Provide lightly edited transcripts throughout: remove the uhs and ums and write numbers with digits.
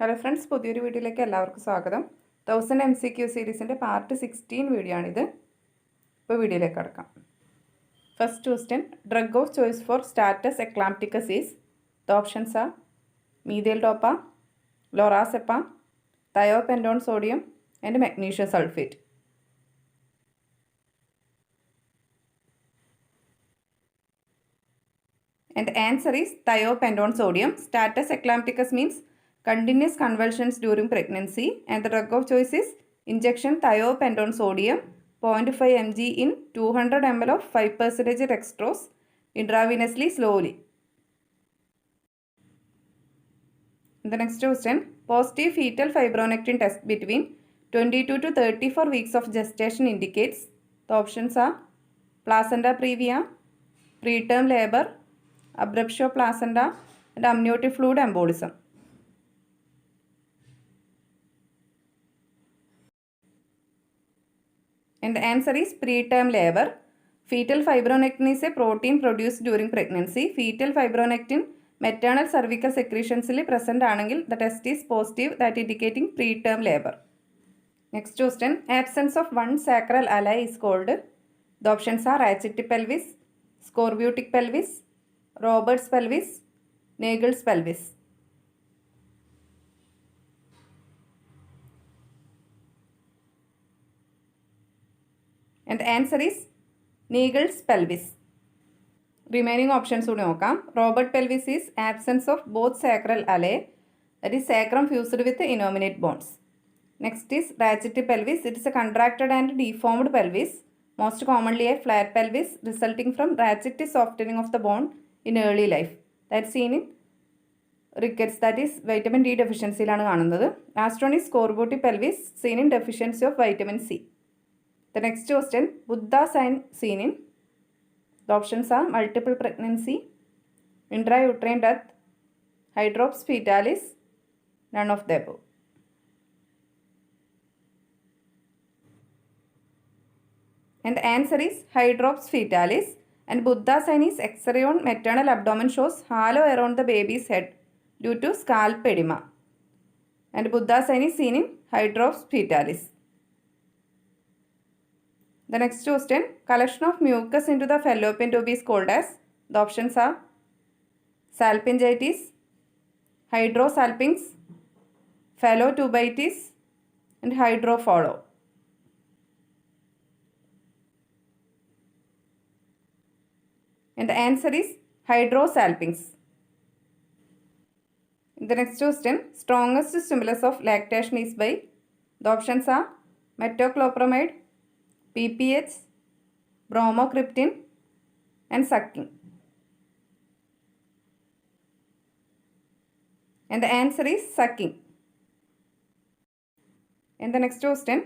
Hello friends, പുതിയൊരു വീഡിയോയിലേക്ക് എല്ലാവർക്കും സ്വാഗതം. 1000 MCQ സീരീസിൻ്റെ പാർട്ട് 16 വീഡിയോ ആണിത്. ഇപ്പോൾ വീഡിയോയിലേക്ക് കടക്കാം. First question, drug of choice for status eclampticus is. The options are methyl dopa, lorazepam, thiopentone sodium and magnesium sulfate. And the answer is thiopenton sodium. Status eclampticus means continuous convulsions during pregnancy, and the drug of choice is injection thiopenton sodium 0.5 mg in 200 ml of 5% dextrose intravenously slowly. The next question, positive fetal fibronectin test between 22 to 34 weeks of gestation indicates. The options are placenta previa, preterm labor, abruptio placenta and amniotic fluid embolism. And the answer is preterm labor. Fetal fibronectin is a protein produced during pregnancy. Fetal fibronectin maternal cervical secretions present anengil the test is positive, that indicating preterm labor. Next question, absence of one sacral alloy is called. The options are Racheti pelvis, scorbutic pelvis, Robert's pelvis, Nagel's pelvis. And the answer is Nagel's pelvis. Remaining options would nokam. Robert pelvis is absence of both sacral alloy, that is sacrum fused with the innominate bones. Next is Racheti pelvis. It is a contracted and deformed pelvis, most commonly a flat pelvis resulting from Racheti softening of the bone in early life. That's seen in rickets, that is vitamin D deficiency. Last one is scorbutic pelvis, seen in deficiency of vitamin C. The next question, Buddha sign seen in. The options are multiple pregnancy, intrauterine death, hydrops fetalis, none of the above. And the answer is hydrops fetalis. And Buddha sign is X-ray on maternal abdomen shows halo around the baby's head due to scalp edema. And Buddha sign is seen in hydrops fetalis. The next question, collection of mucus into the fallopian tube is called as. The options are salpingitis, hydrosalpinx, fallotubitis and hydrofollow. And the answer is hydrosalpinx. The next question, strongest stimulus of lactation is by. The options are metoclopramide, PPH, bromocriptine and sucking. And the answer is sucking. And the next question,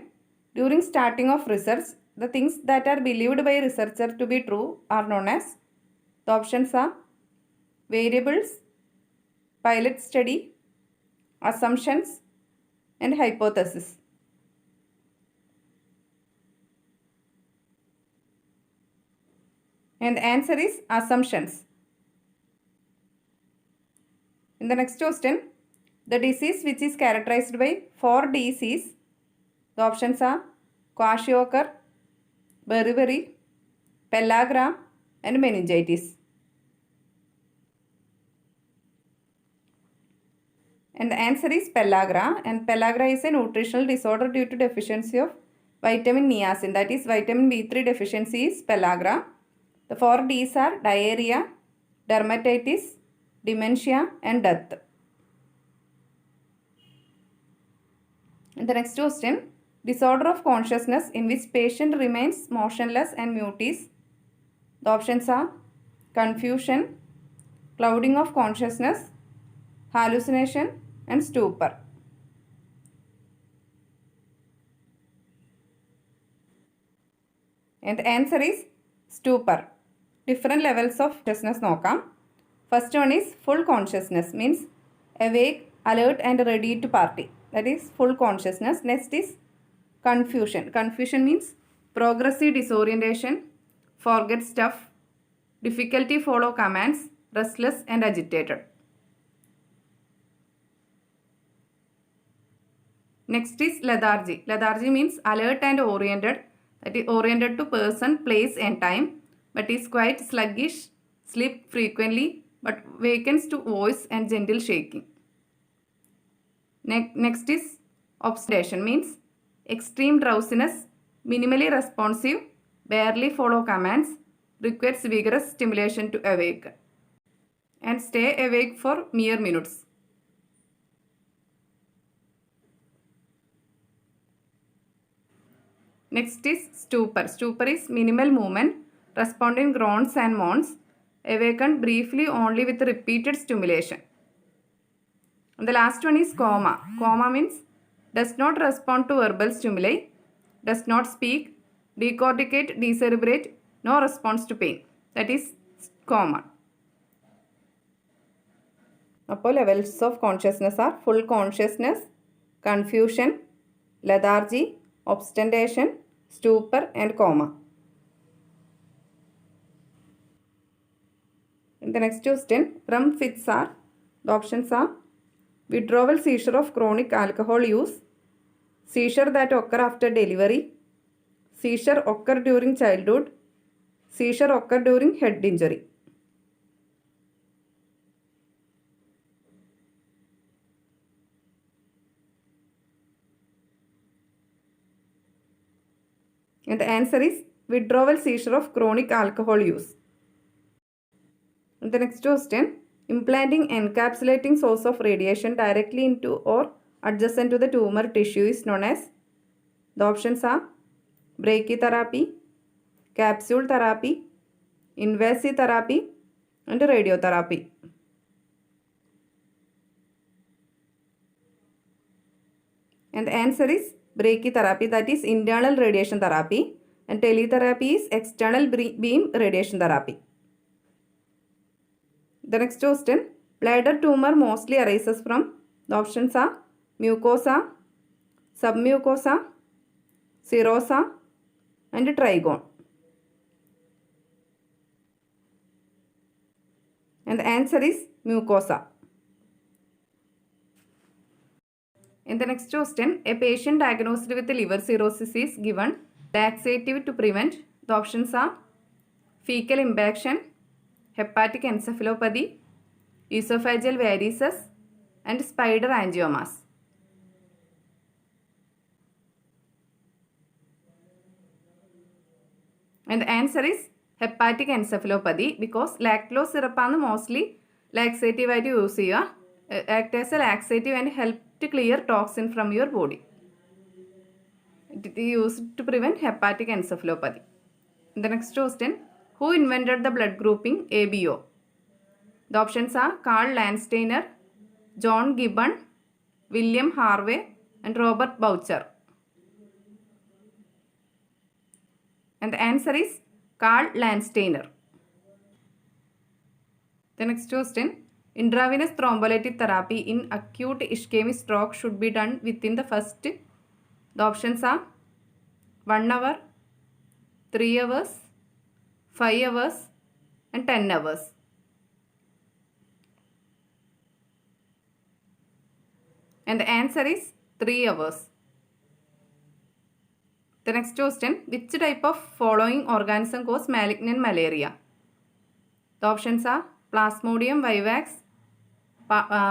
during starting of research, the things that are believed by researcher to be true are known as. The options are variables, pilot study, assumptions and hypothesis. And the answer is assumptions. In the next question, the disease which is characterized by 4 Ds is. The options are kwashiorkor, beriberi, pellagra and meningitis. And the answer is pellagra. And pellagra is a nutritional disorder due to deficiency of vitamin niacin, that is vitamin B3 deficiency is pellagra. The 4 Ds are diarrhea, dermatitis, dementia and death. And the next question, disorder of consciousness in which patient remains motionless and mute is. The options are confusion, clouding of consciousness, hallucination and stupor. And the answer is stupor. Different levels of consciousness nokam. First one is full consciousness, means awake, alert and ready to party, that is full consciousness. Next is confusion. Confusion means progressive disorientation, forget stuff, difficulty follow commands, restless and agitated. Next is lethargy. Lethargy means alert and oriented. That is oriented to person, place and time, but is quite sluggish, sleep frequently, but wakens to voice and gentle shaking. Next is obstination means extreme drowsiness, minimally responsive, barely follow commands, requires vigorous stimulation to awake, and stay awake for mere minutes. Next is stupor. Stupor is minimal movement, responding groans and moans, awakened briefly only with repeated stimulation. And the last one is coma. Coma means does not respond to verbal stimuli, does not speak, decorticate, decerebrate, no response to pain. That is coma. അപ്പോൾ levels of consciousness R full consciousness, confusion, lethargy, obstentation, stupor and coma. And the next question, REM fits are, the options are withdrawal seizure of chronic alcohol use, seizure that occur after delivery, seizure occur during childhood, seizure occur during head injury. And the answer is withdrawal seizure of chronic alcohol use. And the next question, implanting encapsulating source of radiation directly into or adjacent to the tumor tissue is known as, the options are brachytherapy, capsule therapy, invasive therapy and radiotherapy. And the answer is brachytherapy, that is internal radiation therapy, and teletherapy is external beam radiation therapy. The next question, bladder tumor mostly arises from, the options are mucosa, submucosa, serosa and trigone. And the answer is mucosa. In the next question, a patient diagnosed with liver cirrhosis is given laxative to prevent, the options are fecal impaction, hepatic encephalopathy, esophageal varices and spider angiomas. And the answer is hepatic encephalopathy, because lactose syrup ആണ് mostly laxative ആയിട്ട് use ചെയ്യുക, act as a laxative and help to clear toxin from your body. It is used to prevent hepatic encephalopathy. The next question, who invented the blood grouping ABO? The options are Carl Landsteiner, John Gibbon, William Harvey and Robert Boucher. And the answer is Carl Landsteiner. The next question, intravenous thrombolytic therapy in acute ischemic stroke should be done within the first, the options are 1 hour, 3 hours, 5 hours and 10 hours. And the answer is 3 hours. The next question, which type of following organism cause malignant malaria? The options are Plasmodium vivax,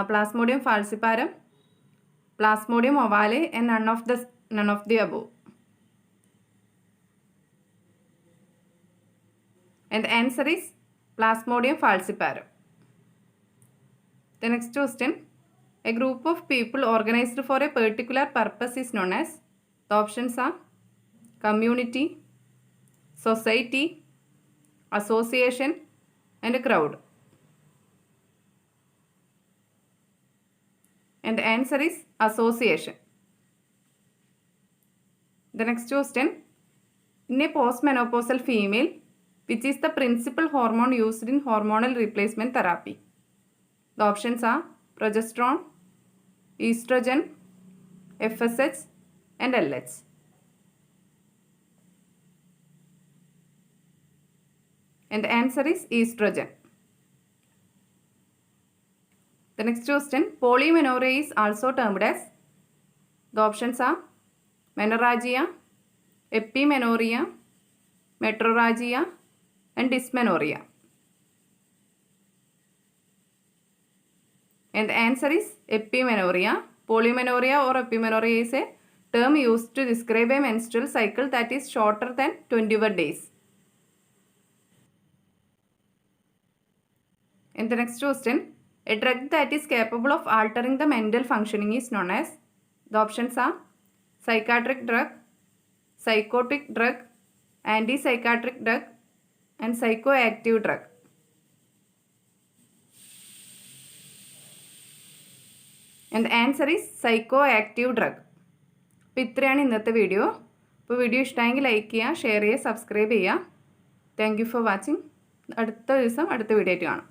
Plasmodium falciparum, Plasmodium ovale and none of the above. And the answer is Plasmodium falciparum. The next question, a group of people organized for a particular purpose is known as, the options are community, society, association and crowd. And the answer is association. The next question, in a postmenopausal female, which is the principal hormone used in hormonal replacement therapy? The options are progesterone, estrogen, FSH and LH. And the answer is estrogen. The next question, polymenorrhea is also termed as, The options are menorrhagia, epimenorrhea, metrorrhagia, and dysmenorrhea. And the answer is epimenorrhea. Polymenorrhea or epimenorrhea is a term used to describe a menstrual cycle that is shorter than 21 days. And the next question, a drug that is capable of altering the mental functioning is known as. The options are psychiatric drug, psychotic drug, antipsychotic drug, and psychoactive drug. And the answer is psychoactive drug. അപ്പോൾ ഇത്രയാണ് ഇന്നത്തെ video. അപ്പോൾ video ഇഷ്ടമെങ്കിൽ like ചെയ്യുക, share ചെയ്യുക, subscribe ചെയ്യുക. Thank you for watching. അടുത്ത ദിവസം അടുത്ത വീഡിയോ ആയിട്ട് കാണാം.